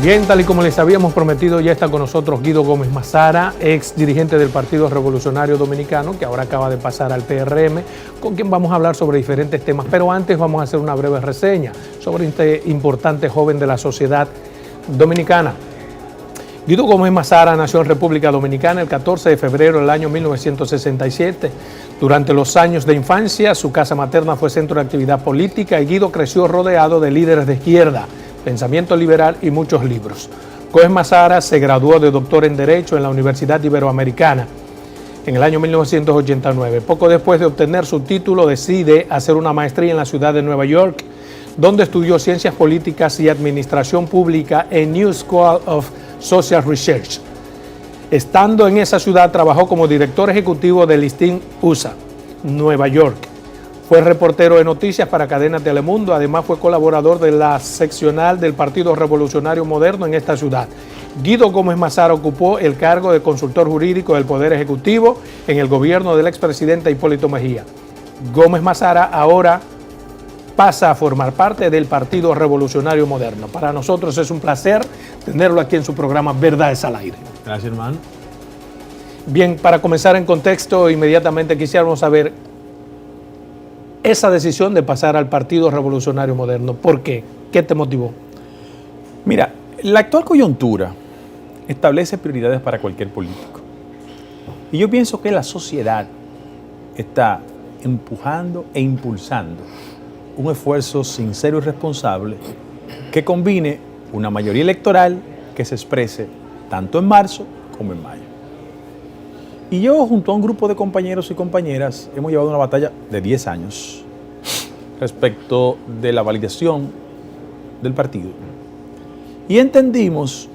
Bien, tal y como les habíamos prometido, ya está con nosotros Guido Gómez Mazara, ex dirigente del Partido Revolucionario Dominicano, que ahora acaba de pasar al PRM, con quien vamos a hablar sobre diferentes temas. Pero antes vamos a hacer una breve reseña sobre este importante joven de la sociedad dominicana. Guido Gómez Mazara nació en República Dominicana el 14 de febrero del año 1967. Durante los años de infancia, su casa materna fue centro de actividad política y Guido creció rodeado de líderes de izquierda, pensamiento liberal y muchos libros. Gómez Mazara se graduó de doctor en Derecho en la Universidad Iberoamericana en el año 1989. Poco después de obtener su título, decide hacer una maestría en la ciudad de Nueva York, donde estudió Ciencias Políticas y Administración Pública en New School of Social Research. Estando en esa ciudad, trabajó como director ejecutivo del listín USA, Nueva York. Fue reportero de noticias para Cadena Telemundo, además fue colaborador de la seccional del Partido Revolucionario Moderno en esta ciudad. Guido Gómez Mazara ocupó el cargo de consultor jurídico del Poder Ejecutivo en el gobierno del expresidente Hipólito Mejía. Gómez Mazara ahora pasa a formar parte del Partido Revolucionario Moderno. Para nosotros es un placer tenerlo aquí en su programa Verdades al Aire. Gracias, hermano. Bien, para comenzar en contexto, inmediatamente quisiéramos saber esa decisión de pasar al Partido Revolucionario Moderno. ¿Por qué? ¿Qué te motivó? Mira, la actual coyuntura establece prioridades para cualquier político. Y yo pienso que la sociedad está empujando e impulsando un esfuerzo sincero y responsable que combine una mayoría electoral que se exprese tanto en marzo como en mayo. Y yo, junto a un grupo de compañeros y compañeras, hemos llevado una batalla de 10 años respecto de la validación del partido. Y entendimos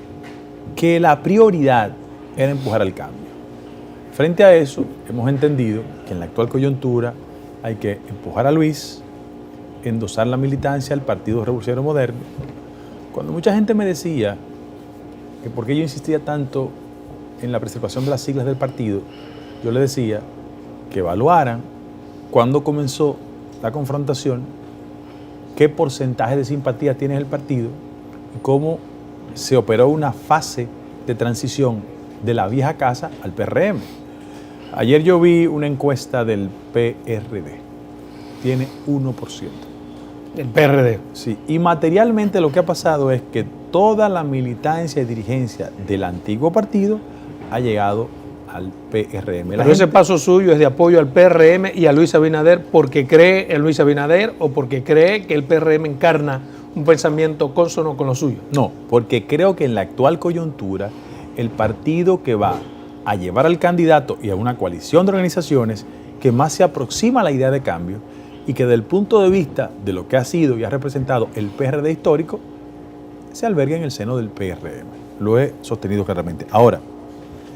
que la prioridad era empujar al cambio. Frente a eso, hemos entendido que en la actual coyuntura hay que empujar a Luis, endosar la militancia al Partido Revolucionario Moderno. Cuando mucha gente me decía que por qué yo insistía tanto en la preservación de las siglas del partido, yo le decía que evaluaran cuándo comenzó la confrontación, qué porcentaje de simpatía tiene el partido y cómo se operó una fase de transición de la vieja casa al PRM. Ayer yo vi una encuesta del PRD, tiene 1%. El PRD. Sí, y materialmente lo que ha pasado es que toda la militancia y dirigencia del antiguo partido ha llegado al PRM. Pero ese paso suyo es de apoyo al PRM y a Luis Abinader porque cree en Luis Abinader o porque cree que el PRM encarna un pensamiento cónsono con lo suyo. No, porque creo que en la actual coyuntura el partido que va a llevar al candidato y a una coalición de organizaciones que más se aproxima a la idea de cambio y que desde el punto de vista de lo que ha sido y ha representado el PRD histórico, se alberga en el seno del PRM. Lo he sostenido claramente. Ahora,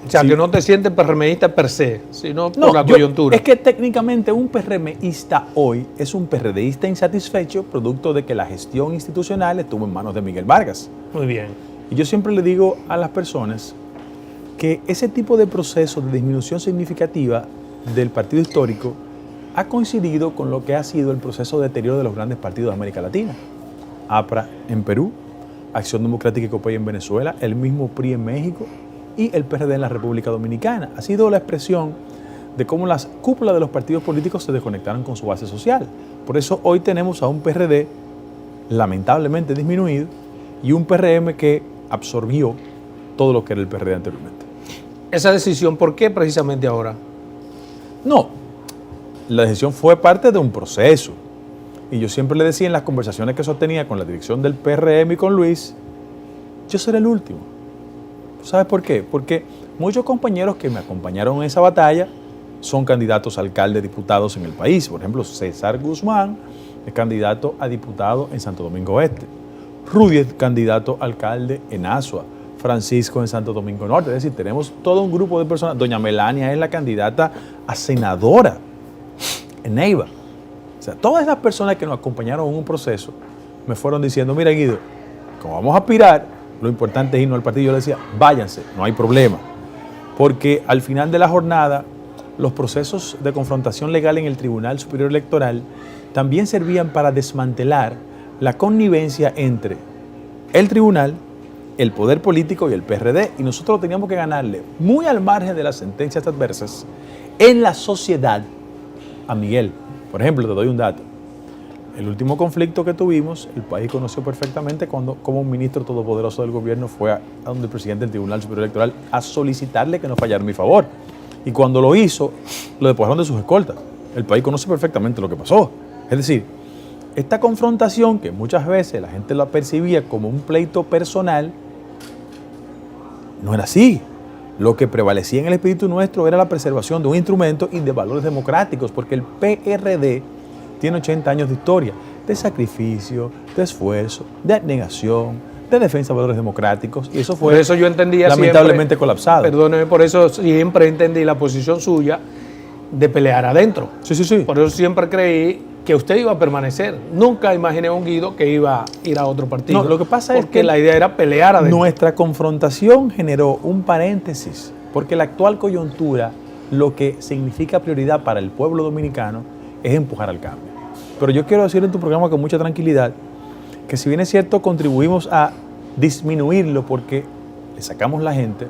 o sea, sí, que no te sientes PRMista per se, sino por la coyuntura. Es que técnicamente un PRMista hoy es un PRDista insatisfecho producto de que la gestión institucional estuvo en manos de Miguel Vargas. Muy bien. Y yo siempre le digo a las personas que ese tipo de proceso de disminución significativa del partido histórico ha coincidido con lo que ha sido el proceso de deterioro de los grandes partidos de América Latina. APRA en Perú, Acción Democrática y Copey en Venezuela, el mismo PRI en México y el PRD en la República Dominicana. Ha sido la expresión de cómo las cúpulas de los partidos políticos se desconectaron con su base social. Por eso hoy tenemos a un PRD lamentablemente disminuido y un PRM que absorbió todo lo que era el PRD anteriormente. Esa decisión, ¿por qué precisamente ahora? No, la decisión fue parte de un proceso. Y yo siempre le decía en las conversaciones que sostenía con la dirección del PRM y con Luis, yo seré el último. ¿Sabes por qué? Porque muchos compañeros que me acompañaron en esa batalla son candidatos a alcalde, diputados en el país. Por ejemplo, César Guzmán es candidato a diputado en Santo Domingo Este. Rudy es candidato a alcalde en Azua. Francisco en Santo Domingo Norte. Es decir, tenemos todo un grupo de personas. Doña Melania es la candidata a senadora en Neiva. O sea, todas esas personas que nos acompañaron en un proceso me fueron diciendo, mira Guido, como vamos a aspirar, lo importante es irnos al partido. Yo le decía, váyanse, no hay problema. Porque al final de la jornada, los procesos de confrontación legal en el Tribunal Superior Electoral también servían para desmantelar la connivencia entre el tribunal el poder político y el PRD, y nosotros teníamos que ganarle, muy al margen de las sentencias adversas, en la sociedad a Miguel. Por ejemplo, te doy un dato. El último conflicto que tuvimos, el país conoció perfectamente cómo un ministro todopoderoso del gobierno fue a donde el presidente del Tribunal Superior Electoral a solicitarle que no fallara en mi favor. Y cuando lo hizo, lo despojaron de sus escoltas. El país conoce perfectamente lo que pasó. Es decir, esta confrontación, que muchas veces la gente la percibía como un pleito personal, no era así. Lo que prevalecía en el espíritu nuestro era la preservación de un instrumento y de valores democráticos, porque el PRD tiene 80 años de historia, de sacrificio, de esfuerzo, de abnegación, de defensa de valores democráticos, y eso fue por eso yo entendía lamentablemente siempre, colapsado. Perdóneme, por eso siempre entendí la posición suya de pelear adentro. Sí. Por eso siempre creí que usted iba a permanecer. Nunca imaginé a un Guido que iba a ir a otro partido. No, lo que pasa es que la idea era pelear adentro. Nuestra confrontación generó un paréntesis, porque la actual coyuntura, lo que significa prioridad para el pueblo dominicano, es empujar al cambio. Pero yo quiero decir en tu programa con mucha tranquilidad que si bien es cierto contribuimos a disminuirlo porque le sacamos la gente,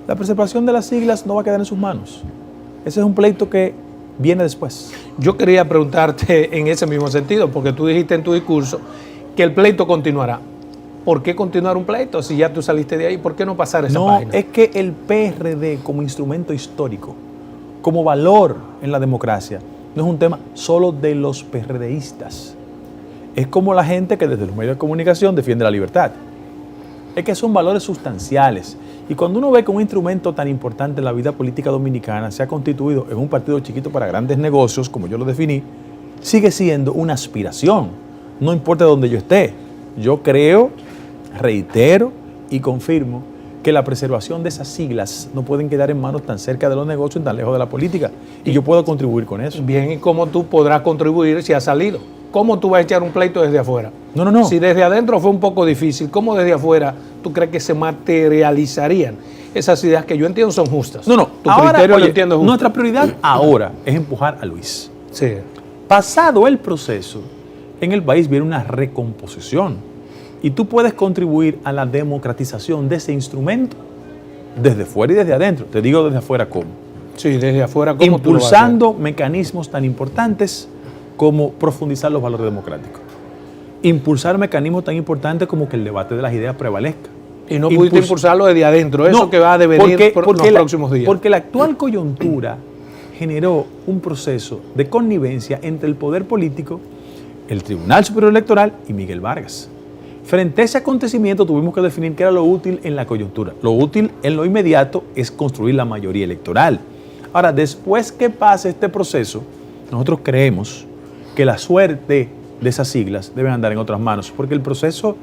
la preservación de las siglas no va a quedar en sus manos. Ese es un pleito que viene después. Yo quería preguntarte en ese mismo sentido, porque tú dijiste en tu discurso que el pleito continuará. ¿Por qué continuar un pleito si ya tú saliste de ahí? ¿Por qué no pasar esa página? No, es que el PRD como instrumento histórico, como valor en la democracia, no es un tema solo de los PRDistas. Es como la gente que desde los medios de comunicación defiende la libertad. Es que son valores sustanciales. Y cuando uno ve que un instrumento tan importante en la vida política dominicana se ha constituido en un partido chiquito para grandes negocios, como yo lo definí, sigue siendo una aspiración. No importa dónde yo esté. Yo creo, reitero y confirmo que la preservación de esas siglas no pueden quedar en manos tan cerca de los negocios y tan lejos de la política. Y yo puedo contribuir con eso. Bien, ¿y cómo tú podrás contribuir si has salido? ¿Cómo tú vas a echar un pleito desde afuera? No. Si desde adentro fue un poco difícil, ¿cómo desde afuera tú crees que se materializarían esas ideas que yo entiendo son justas? No. Tu Ahora, criterio lo entiendo justo. Nuestra prioridad ahora es empujar a Luis. Sí. Pasado el proceso, en el país viene una recomposición. Y tú puedes contribuir a la democratización de ese instrumento desde fuera y desde adentro. Te digo desde afuera cómo. Sí, desde afuera cómo. Impulsando mecanismos tan importantes como profundizar los valores democráticos. Impulsar mecanismos tan importantes como que el debate de las ideas prevalezca. Y no pudiste impulsarlo desde adentro, eso que va a devenir en los próximos días. Porque la actual coyuntura generó un proceso de connivencia entre el poder político, el Tribunal Superior Electoral y Miguel Vargas. Frente a ese acontecimiento tuvimos que definir qué era lo útil en la coyuntura. Lo útil en lo inmediato es construir la mayoría electoral. Ahora, después que pase este proceso, nosotros creemos que la suerte de esas siglas deben andar en otras manos, porque el proceso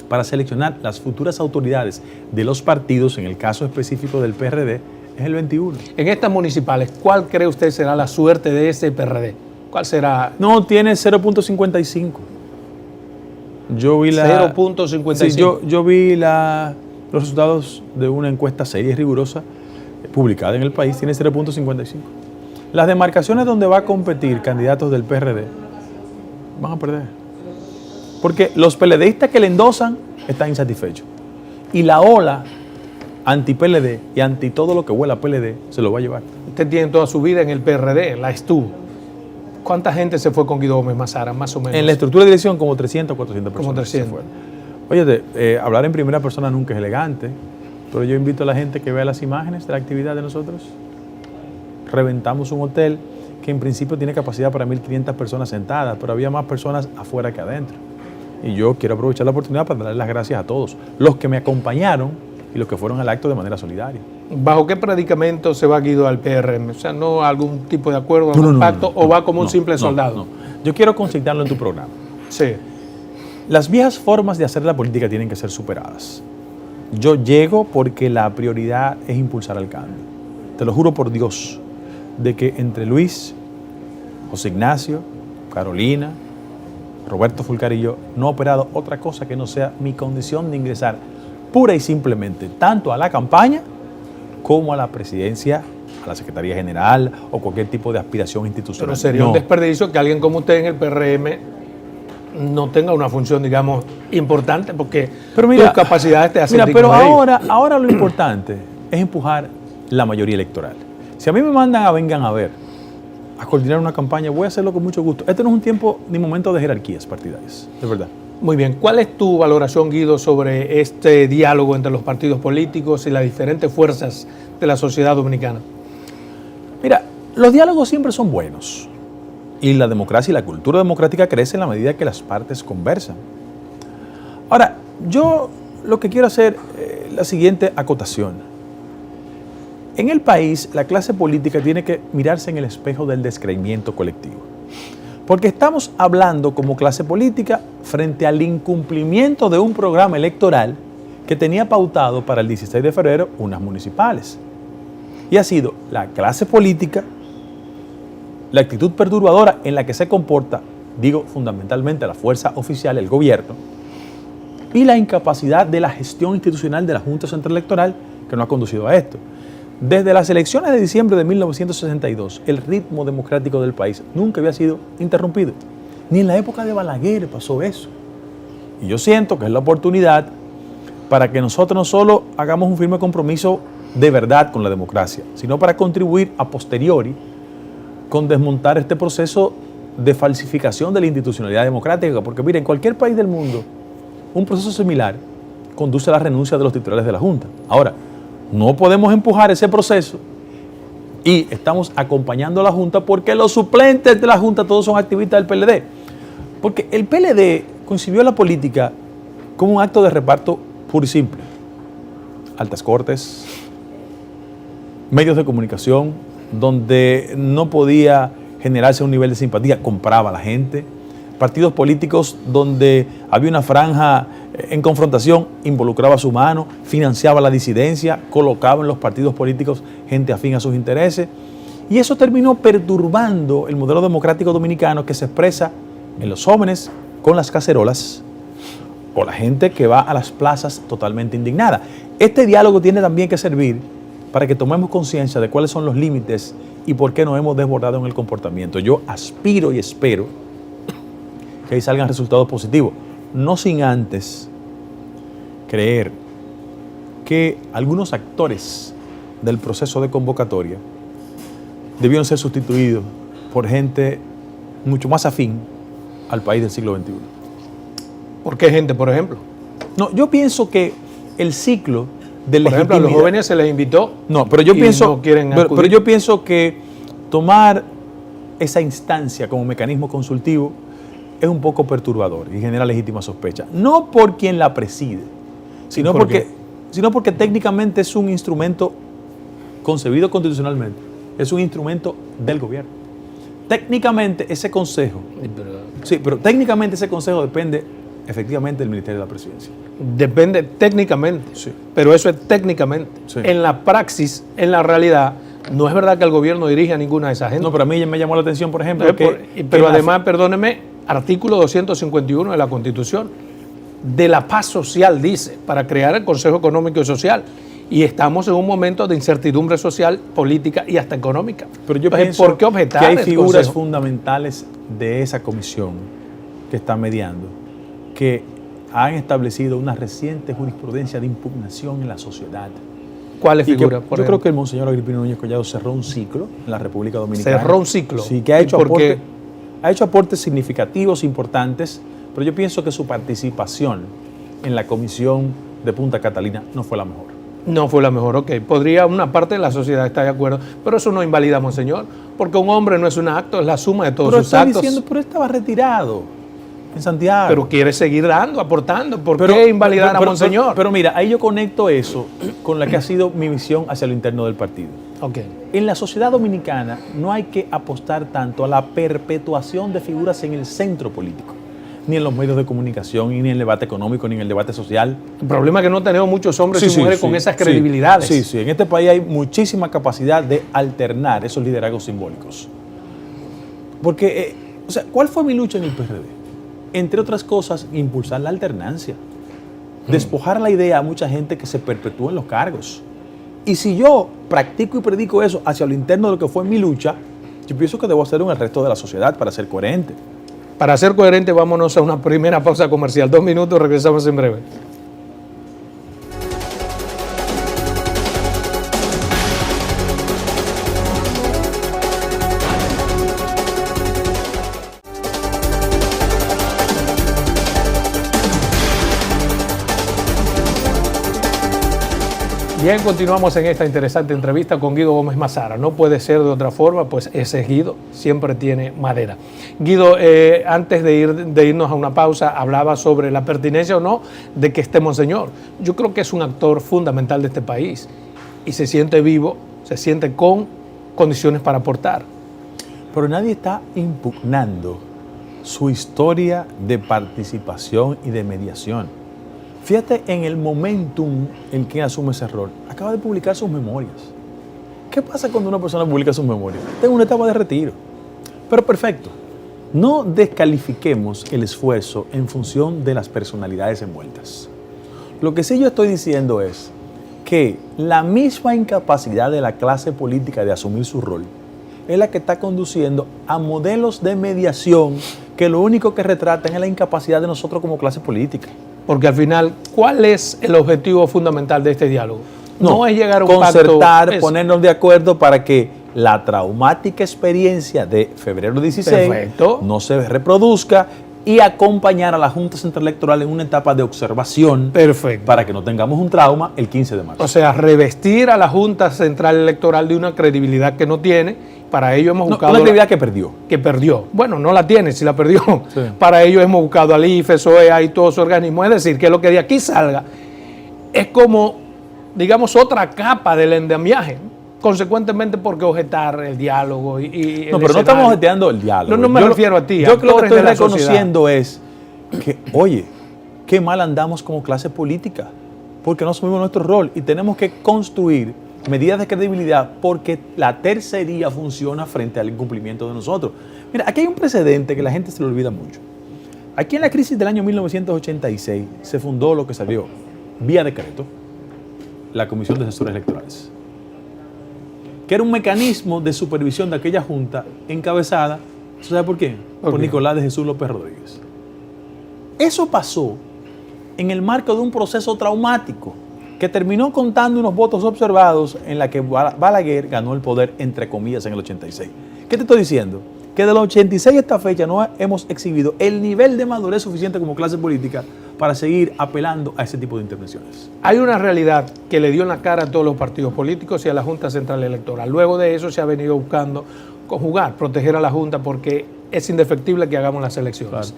para seleccionar las futuras autoridades de los partidos, en el caso específico del PRD, es el 21. En estas municipales, ¿cuál cree usted será la suerte de ese PRD? ¿Cuál será? No, tiene 0.55. Yo vi 0.55. Sí, yo vi los resultados de una encuesta seria y rigurosa publicada en el país, tiene 0.55. Las demarcaciones donde va a competir candidatos del PRD van a perder. Porque los PLDistas que le endosan están insatisfechos. Y la ola anti-PLD y anti todo lo que huela a PLD se lo va a llevar. Usted tiene toda su vida en el PRD, la estuvo. ¿Cuánta gente se fue con Guido Gómez Mazara, más o menos? En la estructura de dirección, como 300 o 400 personas. Como 300. Se fueron. Óyete, hablar en primera persona nunca es elegante, pero yo invito a la gente que vea las imágenes de la actividad de nosotros. Reventamos un hotel que en principio tiene capacidad para 1.500 personas sentadas, pero había más personas afuera que adentro. Y yo quiero aprovechar la oportunidad para darles las gracias a todos, los que me acompañaron y los que fueron al acto de manera solidaria. ¿Bajo qué predicamento se va Guido al PRM? O sea, ¿no algún tipo de acuerdo, algún pacto, o va como un simple soldado? No. Yo quiero consignarlo en tu programa. Sí. Las viejas formas de hacer la política tienen que ser superadas. Yo llego porque la prioridad es impulsar el cambio. Te lo juro por Dios, de que entre Luis, José Ignacio, Carolina, Roberto Fulcar y yo no he operado otra cosa que no sea mi condición de ingresar pura y simplemente tanto a la campaña como a la presidencia, a la Secretaría General o cualquier tipo de aspiración institucional. Pero sería un desperdicio que alguien como usted en el PRM no tenga una función, digamos, importante, porque pero mira, tus capacidades te hacen mira, digno pero de ello. ahora lo importante es empujar la mayoría electoral. Si a mí me mandan a vengan a ver, a coordinar una campaña, voy a hacerlo con mucho gusto. Este no es un tiempo ni momento de jerarquías partidarias, de verdad. Muy bien, ¿cuál es tu valoración, Guido, sobre este diálogo entre los partidos políticos y las diferentes fuerzas de la sociedad dominicana? Mira, los diálogos siempre son buenos y la democracia y la cultura democrática crece en la medida que las partes conversan. Ahora, yo lo que quiero hacer es la siguiente acotación. En el país, la clase política tiene que mirarse en el espejo del descreimiento colectivo. Porque estamos hablando como clase política frente al incumplimiento de un programa electoral que tenía pautado para el 16 de febrero unas municipales. Y ha sido la clase política, la actitud perturbadora en la que se comporta, digo fundamentalmente la fuerza oficial, el gobierno, y la incapacidad de la gestión institucional de la Junta Central Electoral que no ha conducido a esto. Desde las elecciones de diciembre de 1962, el ritmo democrático del país nunca había sido interrumpido. Ni en la época de Balaguer pasó eso. Y yo siento que es la oportunidad para que nosotros no solo hagamos un firme compromiso de verdad con la democracia, sino para contribuir a posteriori con desmontar este proceso de falsificación de la institucionalidad democrática. Porque mira, en cualquier país del mundo, un proceso similar conduce a la renuncia de los titulares de la Junta. Ahora, no podemos empujar ese proceso y estamos acompañando a la Junta porque los suplentes de la Junta todos son activistas del PLD. Porque el PLD concibió la política como un acto de reparto puro y simple. Altas cortes, medios de comunicación, donde no podía generarse un nivel de simpatía, compraba a la gente. Partidos políticos donde había una franja en confrontación, involucraba su mano, financiaba la disidencia, colocaba en los partidos políticos gente afín a sus intereses. Y eso terminó perturbando el modelo democrático dominicano que se expresa en los jóvenes con las cacerolas o la gente que va a las plazas totalmente indignada. Este diálogo tiene también que servir para que tomemos conciencia de cuáles son los límites y por qué nos hemos desbordado en el comportamiento. Yo aspiro y espero que ahí salgan resultados positivos, no sin antes creer que algunos actores del proceso de convocatoria debieron ser sustituidos por gente mucho más afín al país del siglo XXI. ¿Por qué gente, por ejemplo? No, yo pienso que el ciclo de legitimidad... Por ejemplo, a los jóvenes se les invitó. No, pero yo pienso, no quieren acudir. Pero yo pienso que tomar esa instancia como mecanismo consultivo es un poco perturbador y genera legítima sospecha. No por quien la preside, sino porque técnicamente es un instrumento concebido constitucionalmente, es un instrumento del gobierno. Técnicamente ese consejo, pero técnicamente ese consejo depende efectivamente del Ministerio de la Presidencia. Depende técnicamente, sí, pero eso es técnicamente. Sí. En la praxis, en la realidad, no es verdad que el gobierno dirige a ninguna de esas gente. No, pero a mí me llamó la atención, por ejemplo, pero además, perdóneme, artículo 251 de la Constitución, de la paz social, dice, para crear el Consejo Económico y Social. Y estamos en un momento de incertidumbre social, política y hasta económica. Pero yo entonces, pienso ¿por qué objetar que hay el figuras Consejo? fundamentales de esa comisión que está mediando, que han establecido una reciente jurisprudencia de impugnación en la sociedad. ¿Cuáles figuras? Yo creo que el monseñor Agripino Núñez Collado cerró un ciclo en la República Dominicana. Cerró un ciclo. Sí, que ha hecho aportes significativos, importantes, pero yo pienso que su participación en la comisión de Punta Catalina no fue la mejor. No fue la mejor, ok. Podría una parte de la sociedad estar de acuerdo, pero eso no invalida, monseñor, porque un hombre no es un acto, es la suma de todos sus actos. Pero estaba retirado en Santiago. Pero quiere seguir dando, aportando. ¿Por qué invalidar a monseñor? Pero mira, ahí yo conecto eso con la que ha sido mi visión hacia lo interno del partido. Okay. En la sociedad dominicana no hay que apostar tanto a la perpetuación de figuras en el centro político, ni en los medios de comunicación, ni en el debate económico, ni en el debate social. El problema es que no tenemos muchos hombres y mujeres con esas credibilidades. Sí, en este país hay muchísima capacidad de alternar esos liderazgos simbólicos. Porque, ¿cuál fue mi lucha en el PRD? Entre otras cosas, impulsar la alternancia. Despojar la idea a mucha gente que se perpetúa en los cargos. Y si yo practico y predico eso hacia lo interno de lo que fue mi lucha, yo pienso que debo hacerlo en el resto de la sociedad para ser coherente. Para ser coherente, vámonos a una primera pausa comercial. 2 minutos, regresamos en breve. Bien, continuamos en esta interesante entrevista con Guido Gómez Mazara. No puede ser de otra forma, pues ese es Guido, siempre tiene madera. Guido, antes de irnos a una pausa, hablaba sobre la pertinencia o no de que esté Monseñor. Yo creo que es un actor fundamental de este país y se siente vivo, se siente con condiciones para aportar. Pero nadie está impugnando su historia de participación y de mediación. Fíjate en el momentum en que asume ese rol. Acaba de publicar sus memorias. ¿Qué pasa cuando una persona publica sus memorias? Está en una etapa de retiro. Pero perfecto. No descalifiquemos el esfuerzo en función de las personalidades envueltas. Lo que sí yo estoy diciendo es que la misma incapacidad de la clase política de asumir su rol es la que está conduciendo a modelos de mediación que lo único que retratan es la incapacidad de nosotros como clase política. Porque al final, ¿cuál es el objetivo fundamental de este diálogo? No es llegar a un concertar, pacto, ponernos de acuerdo para que la traumática experiencia de febrero 16 Perfecto. no se reproduzca y acompañar a la Junta Central Electoral en una etapa de observación. Perfecto. Para que no tengamos un trauma el 15 de marzo. O sea, revestir a la Junta Central Electoral de una credibilidad que no tiene. Para ello hemos buscado... Una credibilidad que perdió. Que perdió. Bueno, no la tiene, si la perdió. Sí. Para ello hemos buscado al IFE, SOEA y todo su organismo. Es decir, que lo que de aquí salga es como, digamos, otra capa del endemiaje. Consecuentemente, ¿por qué objetar el diálogo y no, pero no estamos objetando el diálogo. No me refiero a ti. Yo lo que estoy reconociendo es que, oye, qué mal andamos como clase política, porque no asumimos nuestro rol y tenemos que construir medidas de credibilidad porque la tercería funciona frente al incumplimiento de nosotros. Mira, aquí hay un precedente que la gente se le olvida mucho. Aquí en la crisis del año 1986 se fundó lo que salió vía decreto, la Comisión de Asesores Electorales, que era un mecanismo de supervisión de aquella junta encabezada, ¿sabes por qué? Por Nicolás de Jesús López Rodríguez. Eso pasó en el marco de un proceso traumático que terminó contando unos votos observados en la que Balaguer ganó el poder, entre comillas, en el 86. ¿Qué te estoy diciendo? Que de los 86 a esta fecha no hemos exhibido el nivel de madurez suficiente como clase política para seguir apelando a ese tipo de intervenciones. Hay una realidad que le dio en la cara a todos los partidos políticos y a la Junta Central Electoral. Luego de eso se ha venido buscando conjugar, proteger a la Junta porque es indefectible que hagamos las elecciones.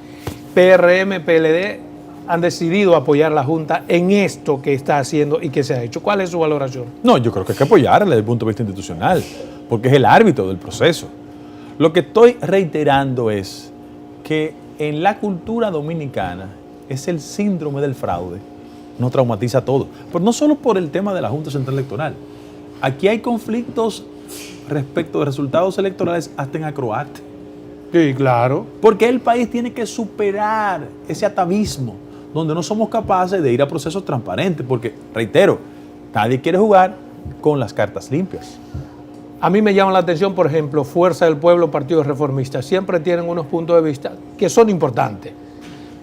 Claro. PRM, PLD han decidido apoyar a la Junta en esto que está haciendo y que se ha hecho. ¿Cuál es su valoración? No, yo creo que hay que apoyarla desde el punto de vista institucional, porque es el árbitro del proceso. Lo que estoy reiterando es que en la cultura dominicana es el síndrome del fraude, nos traumatiza a todos, pero no solo por el tema de la Junta Central Electoral. Aquí hay conflictos respecto de resultados electorales hasta en Acroarte. Sí, claro. Porque el país tiene que superar ese atavismo donde no somos capaces de ir a procesos transparentes, porque, reitero, nadie quiere jugar con las cartas limpias. A mí me llama la atención, por ejemplo, Fuerza del Pueblo, Partidos Reformistas, siempre tienen unos puntos de vista que son importantes,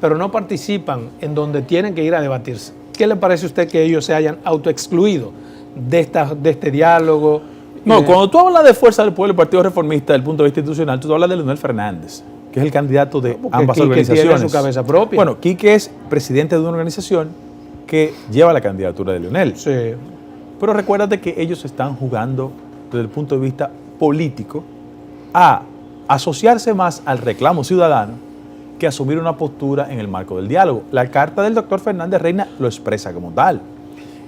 pero no participan en donde tienen que ir a debatirse. ¿Qué le parece a usted que ellos se hayan autoexcluido de este diálogo? No, cuando tú hablas de Fuerza del Pueblo y Partido Reformista desde el punto de vista institucional, tú hablas de Leonel Fernández, que es el candidato de ambas organizaciones. Tiene su cabeza propia. Bueno, Quique es presidente de una organización que lleva la candidatura de Leonel. Sí. Pero recuérdate que ellos están jugando desde el punto de vista político a asociarse más al reclamo ciudadano que asumir una postura en el marco del diálogo. La carta del doctor Fernández Reina lo expresa como tal.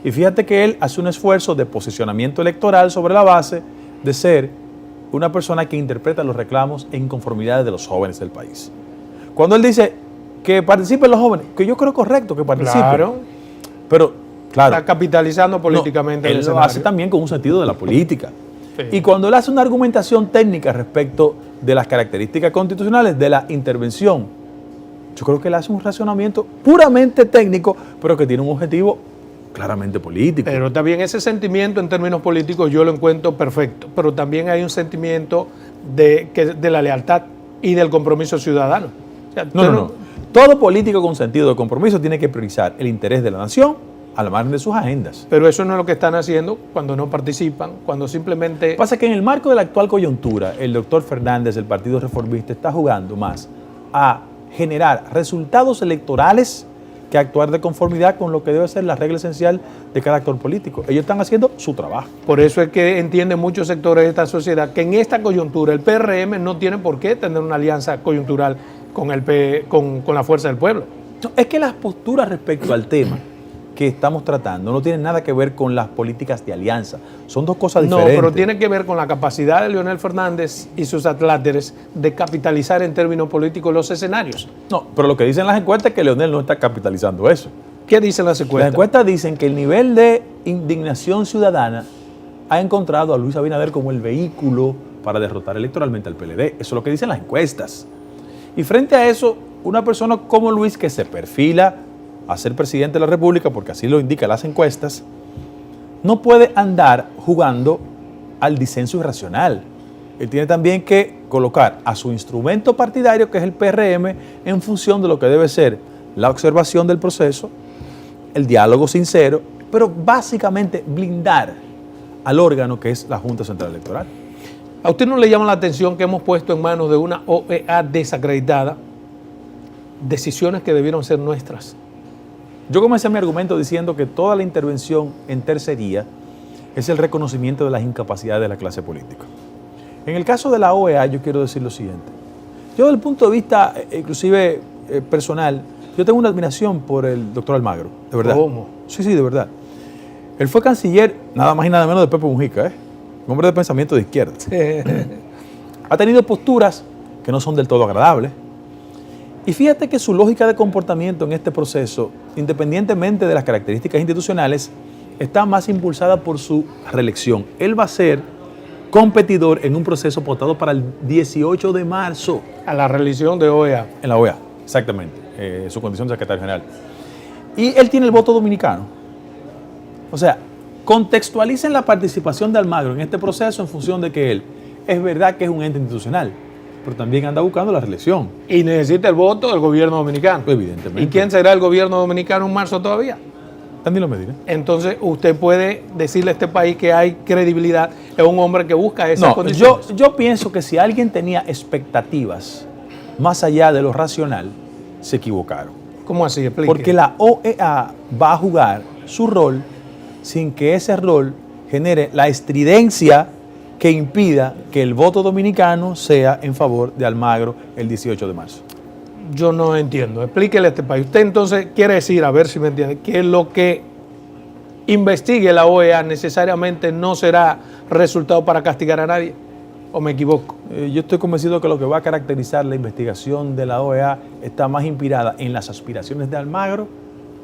Y fíjate que él hace un esfuerzo de posicionamiento electoral sobre la base de ser una persona que interpreta los reclamos e inconformidades de los jóvenes del país. Cuando él dice que participen los jóvenes, que yo creo correcto que participen. Claro. Pero, claro. Está capitalizando políticamente. No, él lo hace también con un sentido de la política. Sí. Y cuando él hace una argumentación técnica respecto de las características constitucionales de la intervención, yo creo que él hace un razonamiento puramente técnico, pero que tiene un objetivo claramente político. Pero también ese sentimiento en términos políticos yo lo encuentro perfecto, pero también hay un sentimiento de la lealtad y del compromiso ciudadano. O sea, No. Todo político con sentido de compromiso tiene que priorizar el interés de la nación al margen de sus agendas. Pero eso no es lo que están haciendo cuando no participan, cuando simplemente... Pasa que en el marco de la actual coyuntura, el doctor Fernández del Partido Reformista está jugando más a generar resultados electorales que actuar de conformidad con lo que debe ser la regla esencial de cada actor político. Ellos están haciendo su trabajo. Por eso es que entienden muchos sectores de esta sociedad que en esta coyuntura el PRM no tiene por qué tener una alianza coyuntural con la fuerza del pueblo. No, es que las posturas respecto al tema que estamos tratando no tienen nada que ver con las políticas de alianza. Son dos cosas diferentes. No, pero tiene que ver con la capacidad de Leonel Fernández y sus atláteres de capitalizar en términos políticos los escenarios. No, pero lo que dicen las encuestas es que Leonel no está capitalizando eso. ¿Qué dicen las encuestas? Las encuestas dicen que el nivel de indignación ciudadana ha encontrado a Luis Abinader como el vehículo para derrotar electoralmente al PLD. Eso es lo que dicen las encuestas. Y frente a eso, una persona como Luis, que se perfila a ser presidente de la República, porque así lo indican las encuestas, no puede andar jugando al disenso irracional. Él tiene también que colocar a su instrumento partidario, que es el PRM, en función de lo que debe ser la observación del proceso, el diálogo sincero, pero básicamente blindar al órgano que es la Junta Central Electoral. ¿A usted no le llama la atención que hemos puesto en manos de una OEA desacreditada decisiones que debieron ser nuestras? Yo comencé mi argumento diciendo que toda la intervención en tercería es el reconocimiento de las incapacidades de la clase política. En el caso de la OEA, yo quiero decir lo siguiente. Yo, desde el punto de vista inclusive personal, yo tengo una admiración por el doctor Almagro, de verdad. ¿Cómo? Sí, de verdad. Él fue canciller, nada más y nada menos, de Pepe Mujica, un hombre de pensamiento de izquierda. Ha tenido posturas que no son del todo agradables. Y fíjate que su lógica de comportamiento en este proceso, independientemente de las características institucionales, está más impulsada por su reelección. Él va a ser competidor en un proceso pautado para el 18 de marzo. A la reelección de OEA. En la OEA, exactamente, su condición de secretario general. Y él tiene el voto dominicano. O sea, contextualicen la participación de Almagro en este proceso en función de que él es verdad que es un ente institucional, pero también anda buscando la reelección. Y necesita el voto del gobierno dominicano. Evidentemente. ¿Y quién será el gobierno dominicano en marzo todavía? Danilo Medina. Entonces, usted puede decirle a este país que hay credibilidad en un hombre que busca esas condiciones. Yo pienso que si alguien tenía expectativas más allá de lo racional, se equivocaron. ¿Cómo así? Explique. Porque la OEA va a jugar su rol sin que ese rol genere la estridencia que impida que el voto dominicano sea en favor de Almagro el 18 de marzo. Yo no entiendo. Explíquele a este país. Usted entonces quiere decir, a ver si me entiende, que lo que investigue la OEA necesariamente no será resultado para castigar a nadie. ¿O me equivoco? Yo estoy convencido que lo que va a caracterizar la investigación de la OEA está más inspirada en las aspiraciones de Almagro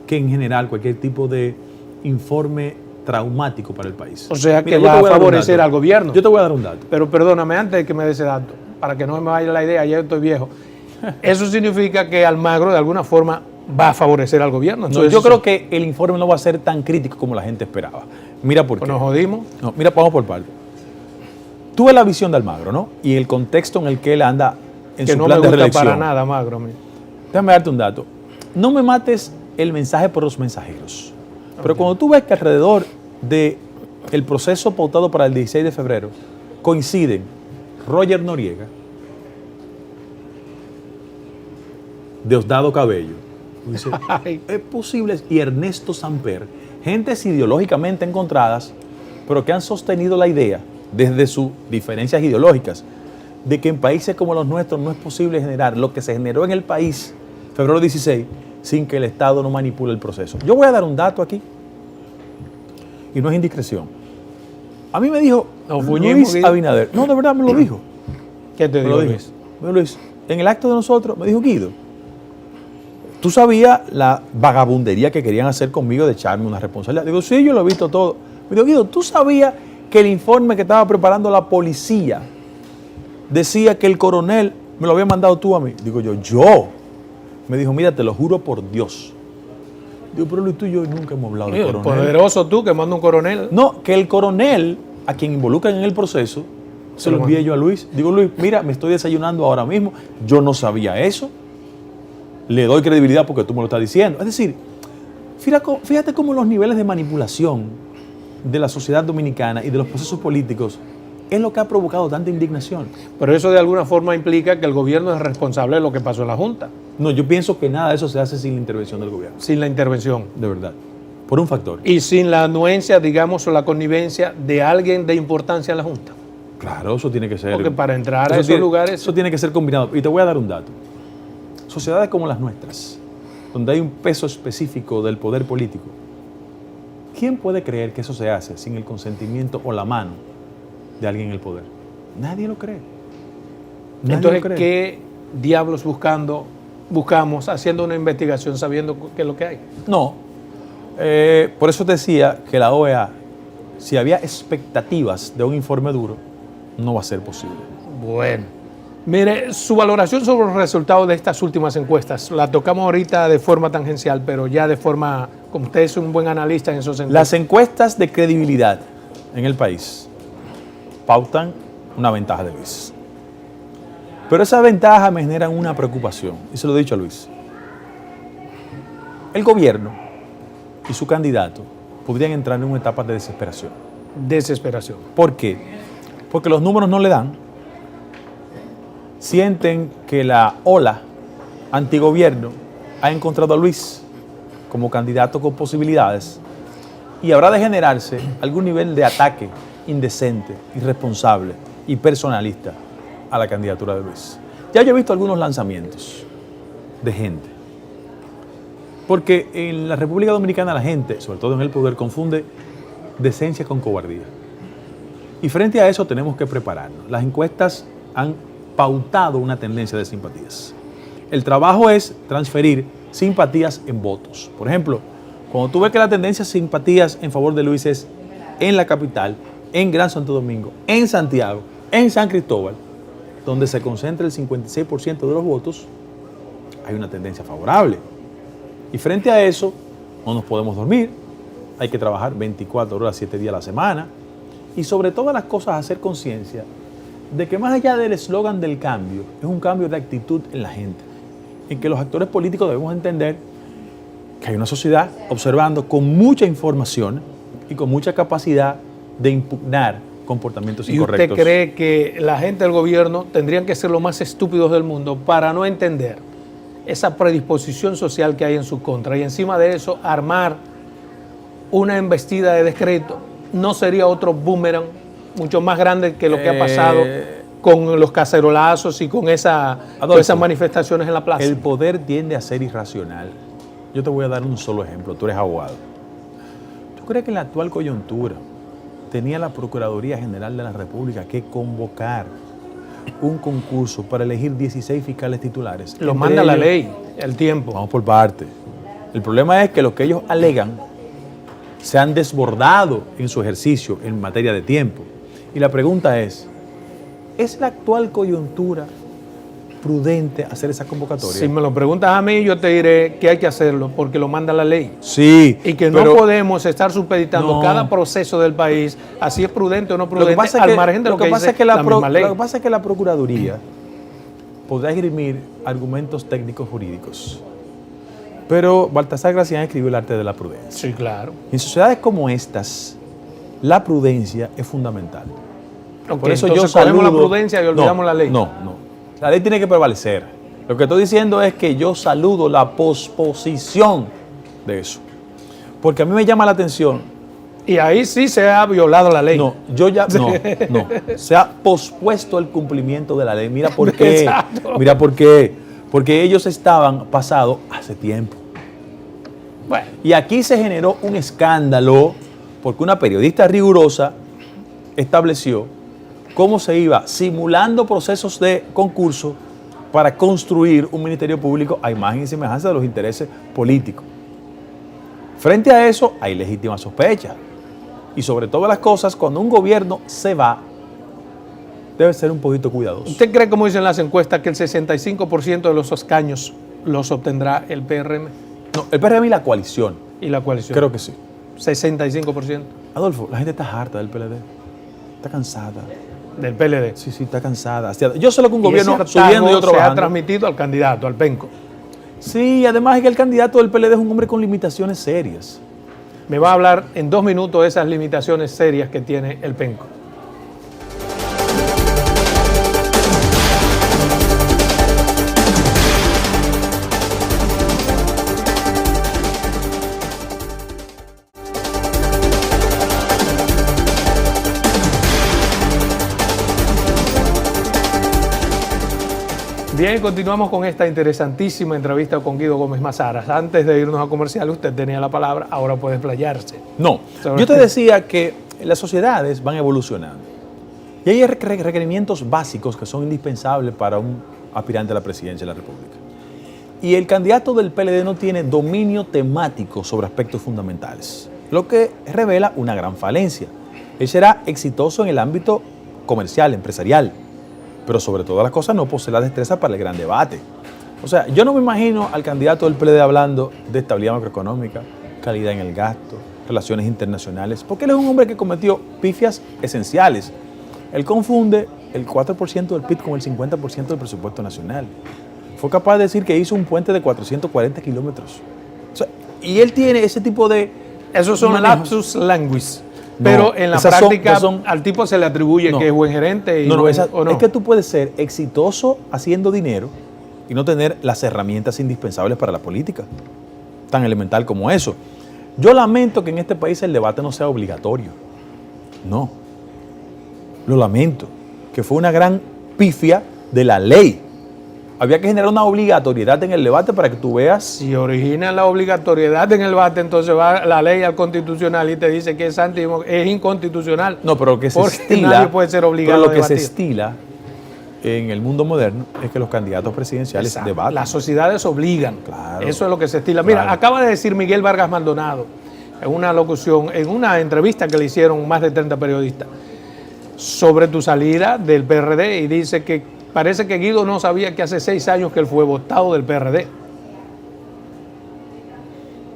que en general cualquier tipo de informe traumático para el país. O sea, que Mira, va a favorecer al gobierno. Yo te voy a dar un dato. Pero perdóname, antes de que me dé ese dato, para que no me vaya la idea, ya estoy viejo. Eso significa que Almagro de alguna forma va a favorecer al gobierno. Entonces, yo creo que el informe no va a ser tan crítico como la gente esperaba. Mira por qué. Nos jodimos. No, mira, vamos por parte. Tuve la visión de Almagro, ¿no? Y el contexto en el que él anda en que su no plan me de gusta reelección. para nada, Almagro. Déjame darte un dato. No me mates el mensaje por los mensajeros. Pero cuando tú ves que alrededor del proceso pautado para el 16 de febrero coinciden Roger Noriega, Diosdado Cabello, dice, es posible, y Ernesto Samper, gentes ideológicamente encontradas, pero que han sostenido la idea, desde sus diferencias ideológicas, de que en países como los nuestros no es posible generar lo que se generó en el país, febrero 16, sin que el Estado no manipule el proceso. Yo voy a dar un dato aquí, y no es indiscreción. A mí me dijo Luis Abinader, no, de verdad me lo dijo. ¿Qué te dijo, Luis? Luis, en el acto de nosotros, me dijo, Guido, ¿tú sabías la vagabundería que querían hacer conmigo de echarme una responsabilidad? Digo, sí, yo lo he visto todo. Me dijo, Guido, ¿tú sabías que el informe que estaba preparando la policía decía que el coronel me lo había mandado tú a mí? Digo yo. Me dijo, mira, te lo juro por Dios. Digo, pero Luis, tú y yo nunca hemos hablado de coronel. Poderoso tú que manda un coronel. No, que el coronel, a quien involucran en el proceso, se lo envié yo a Luis. Digo, Luis, mira, me estoy desayunando ahora mismo. Yo no sabía eso. le doy credibilidad porque tú me lo estás diciendo. Es decir, fíjate cómo los niveles de manipulación de la sociedad dominicana y de los procesos políticos es lo que ha provocado tanta indignación. Pero eso de alguna forma implica que el gobierno es responsable de lo que pasó en la Junta. No, yo pienso que nada de eso se hace sin la intervención del gobierno. Sin la intervención. De verdad. Por un factor. Y sin la anuencia, digamos, o la connivencia de alguien de importancia en la Junta. Claro, eso tiene que ser. Porque para entrar a esos lugares... Eso tiene que ser combinado. Y te voy a dar un dato. Sociedades como las nuestras, donde hay un peso específico del poder político, ¿quién puede creer que eso se hace sin el consentimiento o la mano de alguien en el poder? Nadie lo cree. Nadie Entonces, lo cree. ¿qué diablos buscamos haciendo una investigación sabiendo qué es lo que hay? No. Por eso te decía que la OEA, si había expectativas de un informe duro, no va a ser posible. Bueno, mire, su valoración sobre los resultados de estas últimas encuestas, la tocamos ahorita de forma tangencial, pero ya de forma, como usted es un buen analista en esos sentidos. Las encuestas de credibilidad en el país pautan una ventaja de Luis. Pero esa ventaja me genera una preocupación, y se lo he dicho a Luis. El gobierno y su candidato podrían entrar en una etapa de desesperación. Desesperación. ¿Por qué? Porque los números no le dan. Sienten que la ola antigobierno ha encontrado a Luis como candidato con posibilidades y habrá de generarse algún nivel de ataque indecente, irresponsable y personalista a la candidatura de Luis. Ya yo he visto algunos lanzamientos de gente. Porque en la República Dominicana la gente, sobre todo en el poder, confunde decencia con cobardía. Y frente a eso tenemos que prepararnos. Las encuestas han pautado una tendencia de simpatías. El trabajo es transferir simpatías en votos. Por ejemplo, cuando tú ves que la tendencia de simpatías en favor de Luis es en la capital, en Gran Santo Domingo, en Santiago, en San Cristóbal, donde se concentra el 56% de los votos, hay una tendencia favorable. Y frente a eso, no nos podemos dormir, hay que trabajar 24 horas, 7 días a la semana, y sobre todas las cosas hacer conciencia de que más allá del eslogan del cambio, es un cambio de actitud en la gente, en que los actores políticos debemos entender que hay una sociedad observando con mucha información y con mucha capacidad de impugnar comportamientos incorrectos. ¿Y usted cree que la gente del gobierno tendrían que ser los más estúpidos del mundo para no entender esa predisposición social que hay en su contra y encima de eso armar una embestida de decreto? ¿No sería otro boomerang mucho más grande que lo que ha pasado con los cacerolazos y con esas manifestaciones en la plaza? El poder tiende a ser irracional. Yo te voy a dar un solo ejemplo, tú eres abogado. ¿Tú crees que en la actual coyuntura tenía la Procuraduría General de la República que convocar un concurso para elegir 16 fiscales titulares? Lo manda la ley, el tiempo. Vamos por parte. El problema es que lo que ellos alegan se han desbordado en su ejercicio en materia de tiempo. Y la pregunta ¿es la actual coyuntura prudente hacer esa convocatoria? Si me lo preguntas a mí, yo te diré que hay que hacerlo porque lo manda la ley. Sí. Y que no podemos estar supeditando cada proceso del país, así es prudente o no prudente, al margen de lo que dice la misma ley. Lo que pasa es que la Procuraduría podrá esgrimir argumentos técnicos jurídicos. Pero Baltasar Gracián escribió El arte de la prudencia. Sí, claro. En sociedades como estas, la prudencia es fundamental. Okay, por eso entonces yo saludo, la prudencia y olvidamos la ley. No. La ley tiene que prevalecer. Lo que estoy diciendo es que yo saludo la posposición de eso. Porque a mí me llama la atención. Y ahí sí se ha violado la ley. No. Se ha pospuesto el cumplimiento de la ley. Mira por qué. Exacto. Mira por qué. Porque ellos estaban pasados hace tiempo. Bueno. Y aquí se generó un escándalo porque una periodista rigurosa estableció cómo se iba simulando procesos de concurso para construir un ministerio público a imagen y semejanza de los intereses políticos. Frente a eso hay legítima sospecha. Y sobre todas las cosas, cuando un gobierno se va, debe ser un poquito cuidadoso. ¿Usted cree, como dicen las encuestas, que el 65% de los escaños los obtendrá el PRM? No, el PRM y la coalición. ¿Y la coalición? Creo que sí. 65%. Adolfo, la gente está harta del PLD. Está cansada. Del PLD. Sí, está cansada. Yo sé lo que un gobierno ese subiendo y otro se bajando. ha transmitido al candidato, al penco. Sí, además es que el candidato del PLD es un hombre con limitaciones serias. Me va a hablar en 2 minutos de esas limitaciones serias que tiene el penco. Bien, continuamos con esta interesantísima entrevista con Guido Gómez Mazara. Antes de irnos a comercial, usted tenía la palabra, ahora puede explayarse. No, yo te decía que las sociedades van evolucionando y hay requerimientos básicos que son indispensables para un aspirante a la presidencia de la República. Y el candidato del PLD no tiene dominio temático sobre aspectos fundamentales, lo que revela una gran falencia. Él será exitoso en el ámbito comercial, empresarial, pero sobre todas las cosas no posee la destreza para el gran debate. O sea, yo no me imagino al candidato del PLD hablando de estabilidad macroeconómica, calidad en el gasto, relaciones internacionales, porque él es un hombre que cometió pifias esenciales. Él confunde el 4% del PIB con el 50% del presupuesto nacional. Fue capaz de decir que hizo un puente de 440 kilómetros. O sea, y él tiene ese tipo de... Esos son lapsus linguis. Pero en la práctica al tipo se le atribuye que es buen gerente. Y ¿o no? Es que tú puedes ser exitoso haciendo dinero y no tener las herramientas indispensables para la política. Tan elemental como eso. Yo lamento que en este país el debate no sea obligatorio. No. Lo lamento. Que fue una gran pifia de la ley. Había que generar una obligatoriedad en el debate para que tú veas. Si origina la obligatoriedad en el debate, entonces va la ley al constitucional y te dice que es inconstitucional. No, pero lo que se estila, nadie puede ser obligado pero lo que se estila en el mundo moderno es que los candidatos presidenciales debaten. Las sociedades obligan. Claro. Eso es lo que se estila. Mira, acaba de decir Miguel Vargas Maldonado en una locución, en una entrevista que le hicieron más de 30 periodistas sobre tu salida del PRD y dice que parece que Guido no sabía que hace 6 años que él fue votado del PRD.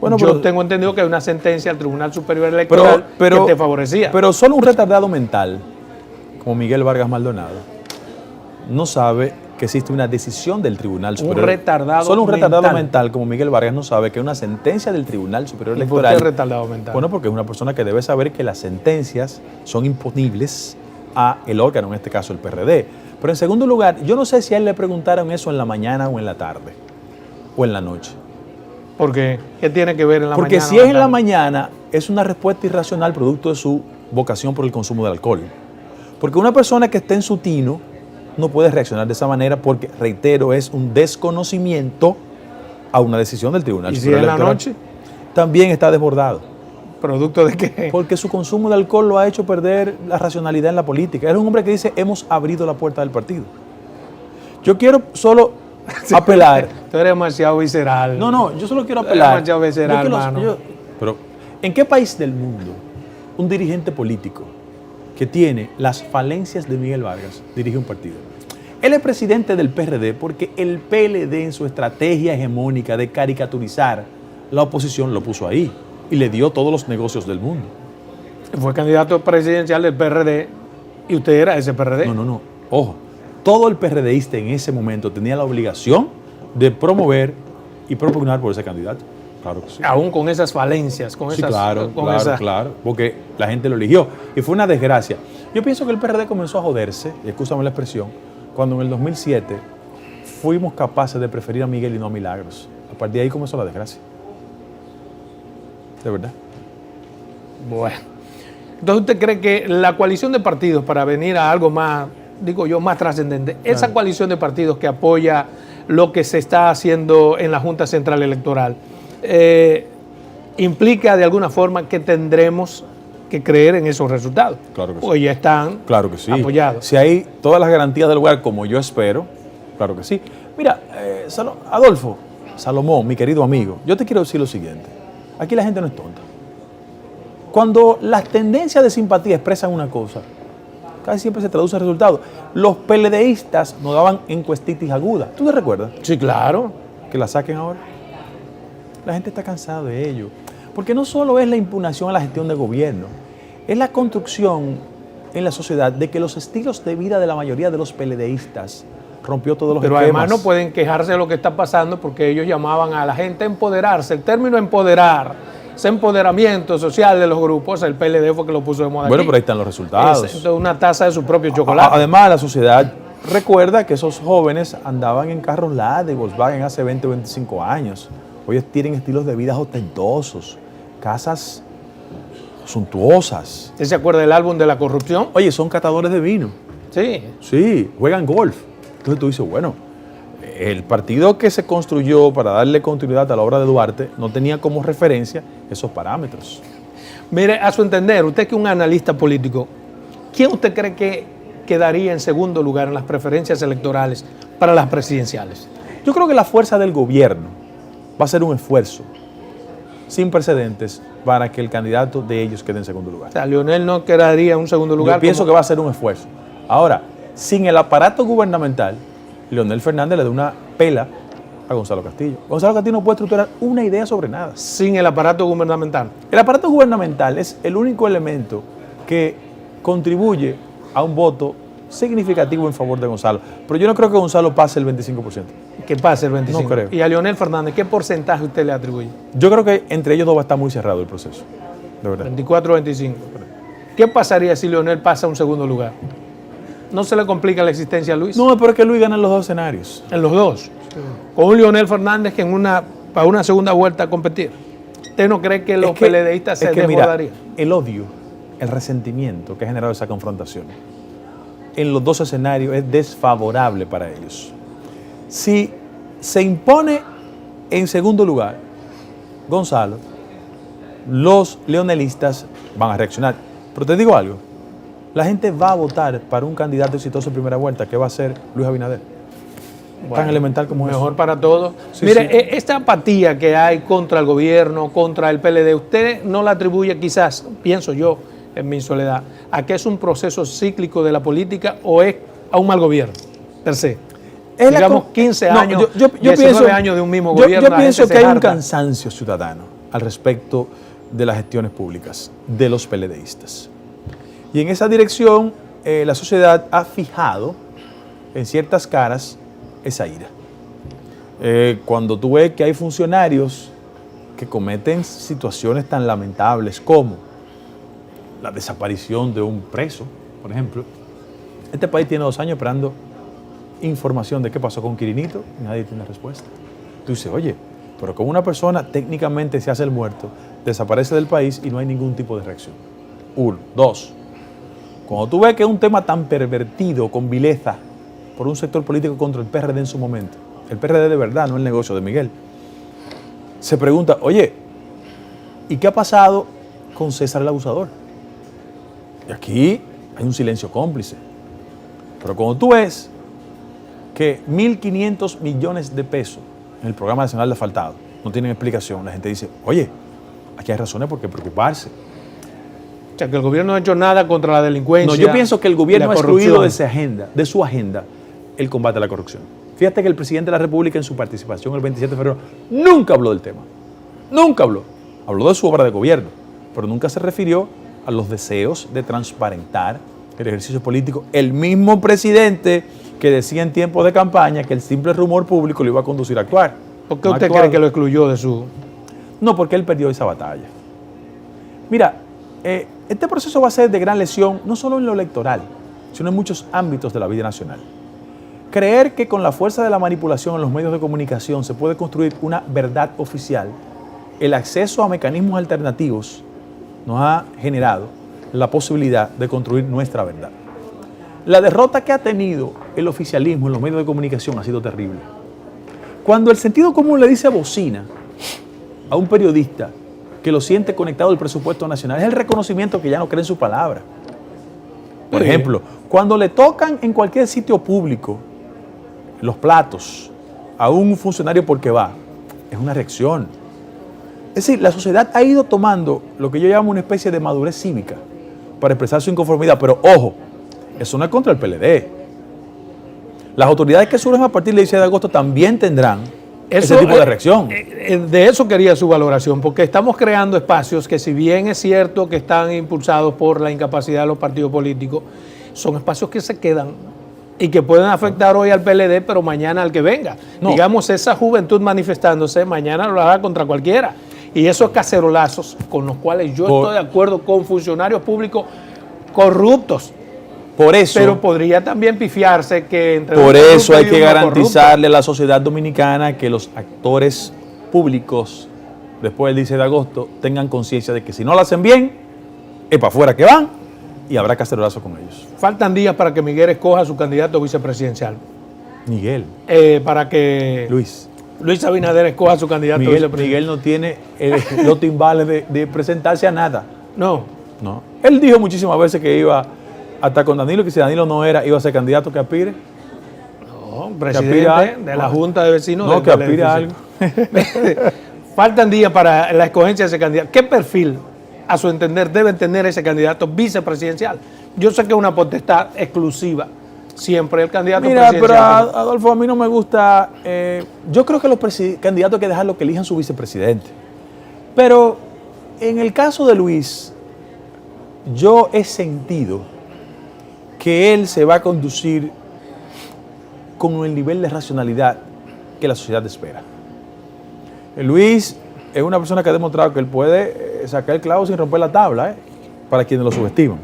Bueno, yo tengo entendido que hay una sentencia del Tribunal Superior Electoral que te favorecía. Pero solo un retardado mental, como Miguel Vargas Maldonado, no sabe que existe una decisión del Tribunal Superior. Solo un retardado mental como Miguel Vargas no sabe que una sentencia del Tribunal Superior Electoral. ¿Por qué retardado mental? Bueno, porque es una persona que debe saber que las sentencias son imponibles a el órgano, en este caso el PRD. Pero en segundo lugar, yo no sé si a él le preguntaron eso en la mañana o en la tarde o en la noche. ¿Por qué? ¿Qué tiene que ver en la mañana? Porque si es en la mañana, es una respuesta irracional producto de su vocación por el consumo del alcohol. Porque una persona que esté en su tino no puede reaccionar de esa manera porque, reitero, es un desconocimiento a una decisión del Tribunal Superior Electoral. ¿Y si en la noche? También está desbordado. ¿Producto de qué? Porque su consumo de alcohol lo ha hecho perder la racionalidad en la política. Es un hombre que dice, hemos abrido la puerta del partido. Yo quiero solo apelar. Tú eres demasiado visceral. No, yo solo quiero apelar. Demasiado visceral, hermano. Pero, ¿en qué país del mundo un dirigente político que tiene las falencias de Miguel Vargas dirige un partido? Él es presidente del PRD porque el PLD en su estrategia hegemónica de caricaturizar la oposición lo puso ahí. Y le dio todos los negocios del mundo. Fue candidato presidencial del PRD y usted era ese PRD. No. Ojo, todo el PRDista en ese momento tenía la obligación de promover y propugnar por ese candidato. Claro que sí. Aún con esas falencias, con esas... Claro, porque la gente lo eligió. Y fue una desgracia. Yo pienso que el PRD comenzó a joderse, y excúsame la expresión, cuando en el 2007 fuimos capaces de preferir a Miguel y no a Milagros. A partir de ahí comenzó la desgracia. De verdad. Bueno. Entonces, ¿usted cree que la coalición de partidos, para venir a algo más, digo yo, más trascendente, esa coalición de partidos que apoya lo que se está haciendo en la Junta Central Electoral, implica de alguna forma que tendremos que creer en esos resultados? Claro que sí. Pues ya están apoyados. Si hay todas las garantías del lugar como yo espero, claro que sí. Mira, Adolfo, Salomón, mi querido amigo, yo te quiero decir lo siguiente. Aquí la gente no es tonta. Cuando las tendencias de simpatía expresan una cosa, casi siempre se traduce en resultados. Los PLDistas nos daban encuestitis aguda. ¿Tú te recuerdas? Sí, claro. Que la saquen ahora. La gente está cansada de ello. Porque no solo es la impugnación a la gestión de gobierno, es la construcción en la sociedad de que los estilos de vida de la mayoría de los PLDistas rompió todos los Pero esquemas. además no pueden quejarse de lo que está pasando porque ellos llamaban a la gente a empoderarse. El término empoderar, ese empoderamiento social de los grupos, el PLD fue que lo puso de moda Bueno, aquí. pero ahí están los resultados. Es una taza de su propio chocolate. Además, la sociedad recuerda que esos jóvenes andaban en carros Lada y Volkswagen hace 20 o 25 años. Hoy tienen estilos de vida ostentosos, casas suntuosas. ¿Usted se acuerda del álbum de la corrupción? Oye, son catadores de vino. Sí. Sí, juegan golf. Entonces tú dices, bueno, el partido que se construyó para darle continuidad a la obra de Duarte no tenía como referencia esos parámetros. Mire, a su entender, usted que es un analista político, ¿quién usted cree que quedaría en segundo lugar en las preferencias electorales para las presidenciales? Yo creo que la fuerza del gobierno va a ser un esfuerzo sin precedentes para que el candidato de ellos quede en segundo lugar. O sea, Leonel no quedaría en un segundo lugar. Yo pienso que va a ser un esfuerzo. Ahora, sin el aparato gubernamental, Leonel Fernández le da una pela a Gonzalo Castillo. Gonzalo Castillo no puede estructurar una idea sobre nada. Sin el aparato gubernamental. El aparato gubernamental es el único elemento que contribuye a un voto significativo en favor de Gonzalo. Pero yo no creo que Gonzalo pase el 25%. Que pase el 25%. No creo. Y a Leonel Fernández, ¿qué porcentaje usted le atribuye? Yo creo que entre ellos dos va a estar muy cerrado el proceso. De verdad. 24-25. ¿Qué pasaría si Leonel pasa a un segundo lugar? ¿No se le complica la existencia a Luis? No, pero es que Luis gana en los dos escenarios. En los dos. Con un Leonel Fernández que para una segunda vuelta a competir. ¿Usted no cree que los PLDistas se desbordarían? Mira, el odio, el resentimiento que ha generado esa confrontación en los dos escenarios es desfavorable para ellos. Si se impone en segundo lugar Gonzalo, los leonelistas van a reaccionar. Pero te digo algo, la gente va a votar para un candidato exitoso en primera vuelta, que va a ser Luis Abinader. Bueno, tan elemental como es. Mejor para todos. Sí, Mire, sí. Esta apatía que hay contra el gobierno, contra el PLD, ¿usted no la atribuye quizás, pienso yo, en mi soledad, a que es un proceso cíclico de la política o es a un mal gobierno, per se? Digamos 15 años, 19 años de un mismo gobierno. Yo pienso que hay un cansancio ciudadano al respecto de las gestiones públicas de los PLDistas. Y en esa dirección la sociedad ha fijado en ciertas caras esa ira. Cuando tú ves que hay funcionarios que cometen situaciones tan lamentables como la desaparición de un preso, por ejemplo. Este país tiene 2 años esperando información de qué pasó con Quirinito y nadie tiene respuesta. Tú dices, oye, pero como una persona técnicamente se hace el muerto, desaparece del país y no hay ningún tipo de reacción. 1. 2. Cuando tú ves que es un tema tan pervertido, con vileza, por un sector político contra el PRD en su momento, el PRD de verdad, no el negocio de Miguel, se pregunta, oye, ¿y qué ha pasado con César el Abusador? Y aquí hay un silencio cómplice. Pero cuando tú ves que 1.500 millones de pesos en el Programa Nacional de Asfaltado no tienen explicación, la gente dice, oye, aquí hay razones por qué preocuparse. O sea, que el gobierno no ha hecho nada contra la delincuencia. No, yo pienso que el gobierno ha excluido corrupción. de su agenda, el combate a la corrupción. Fíjate que el presidente de la República en su participación el 27 de febrero nunca habló del tema. Nunca habló. Habló de su obra de gobierno, pero nunca se refirió a los deseos de transparentar el ejercicio político. El mismo presidente que decía en tiempos de campaña que el simple rumor público lo iba a conducir a actuar. ¿Por qué usted cree que lo excluyó de su...? No, porque él perdió esa batalla. Mira, este proceso va a ser de gran lesión, no solo en lo electoral, sino en muchos ámbitos de la vida nacional. Creer que con la fuerza de la manipulación en los medios de comunicación se puede construir una verdad oficial, el acceso a mecanismos alternativos nos ha generado la posibilidad de construir nuestra verdad. La derrota que ha tenido el oficialismo en los medios de comunicación ha sido terrible. Cuando el sentido común le dice bocina a un periodista que lo siente conectado al presupuesto nacional, es el reconocimiento que ya no cree en su palabra. Por ejemplo, cuando le tocan en cualquier sitio público los platos a un funcionario porque va, es una reacción. Es decir, la sociedad ha ido tomando lo que yo llamo una especie de madurez cívica para expresar su inconformidad, pero ojo, eso no es contra el PLD. Las autoridades que surgen a partir del 16 de agosto también tendrán ese tipo de reacción. De eso quería su valoración, porque estamos creando espacios que, si bien es cierto que están impulsados por la incapacidad de los partidos políticos, son espacios que se quedan y que pueden afectar hoy al PLD, pero mañana al que venga. No. Digamos, esa juventud manifestándose, mañana lo hará contra cualquiera. Y esos cacerolazos con los cuales yo estoy de acuerdo con funcionarios públicos corruptos. Por eso, Pero podría también pifiarse que entre por un corrupto eso hay y que uno garantizarle a la sociedad dominicana que los actores públicos, después del 10 de agosto, tengan conciencia de que si no lo hacen bien, es para afuera que van y habrá cacerolazo con ellos. corrupto. Faltan días para que Miguel escoja su candidato vicepresidencial. Miguel, Para que Luis. Luis Abinader escoja su candidato vicepresidencial. Miguel no tiene los timbales de presentarse a nada. No. No. Él dijo muchísimas veces que iba hasta con Danilo, que si Danilo no era, iba a ser candidato que aspire. No, aspire presidente a- de la Junta de Vecinos. No, del- que del aspire a algo. edificio. Faltan días para la escogencia de ese candidato. ¿Qué perfil, a su entender, debe tener ese candidato vicepresidencial? Yo sé que es una potestad exclusiva siempre el candidato Mira, pero presidencial. Adolfo, a mí no me gusta. Yo creo que los candidatos hay que dejarlo que elijan su vicepresidente. Pero en el caso de Luis, yo he sentido que él se va a conducir con el nivel de racionalidad que la sociedad espera. Luis es una persona que ha demostrado que él puede sacar el clavo sin romper la tabla, para quienes lo subestiman.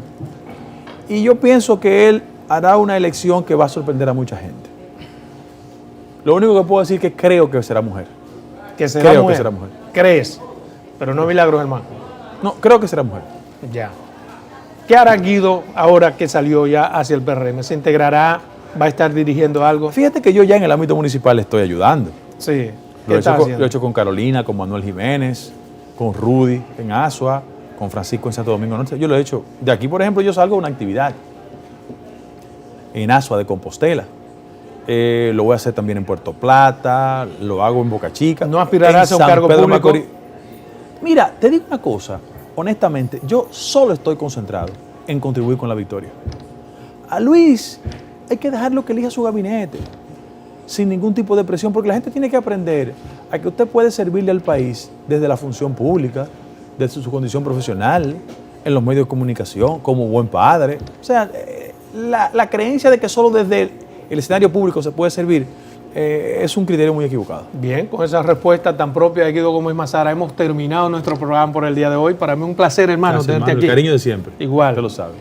Y yo pienso que él hará una elección que va a sorprender a mucha gente. Lo único que puedo decir es que creo que será mujer. Que será creo mujer. que será mujer. ¿Crees? Pero no milagros, hermano. No, creo que será mujer. Ya. ¿Qué hará Guido ahora que salió ya hacia el PRM? ¿Se integrará? ¿Va a estar dirigiendo algo? Fíjate que yo ya en el ámbito municipal le estoy ayudando. Sí. Lo he hecho con Carolina, con Manuel Jiménez, con Rudy en Asua, con Francisco en Santo Domingo Norte. Yo lo he hecho. De aquí, por ejemplo, yo salgo a una actividad en Asua de Compostela. Lo voy a hacer también en Puerto Plata, lo hago en Boca Chica. ¿No aspirarás en a un San cargo Pedro público? Macorís. Mira, te digo una cosa, honestamente, yo solo estoy concentrado en contribuir con la victoria. A Luis hay que dejarlo que elija su gabinete, sin ningún tipo de presión, porque la gente tiene que aprender a que usted puede servirle al país desde la función pública, desde su condición profesional, en los medios de comunicación, como buen padre. O sea, la creencia de que solo desde el escenario público se puede servir es un criterio muy equivocado. Bien, con esa respuesta tan propia de Guido Gómez Mazara, hemos terminado nuestro programa por el día de hoy. Para mí un placer, hermano, Gracias, tenerte hermano, aquí. el cariño de siempre. Igual. Usted lo sabe.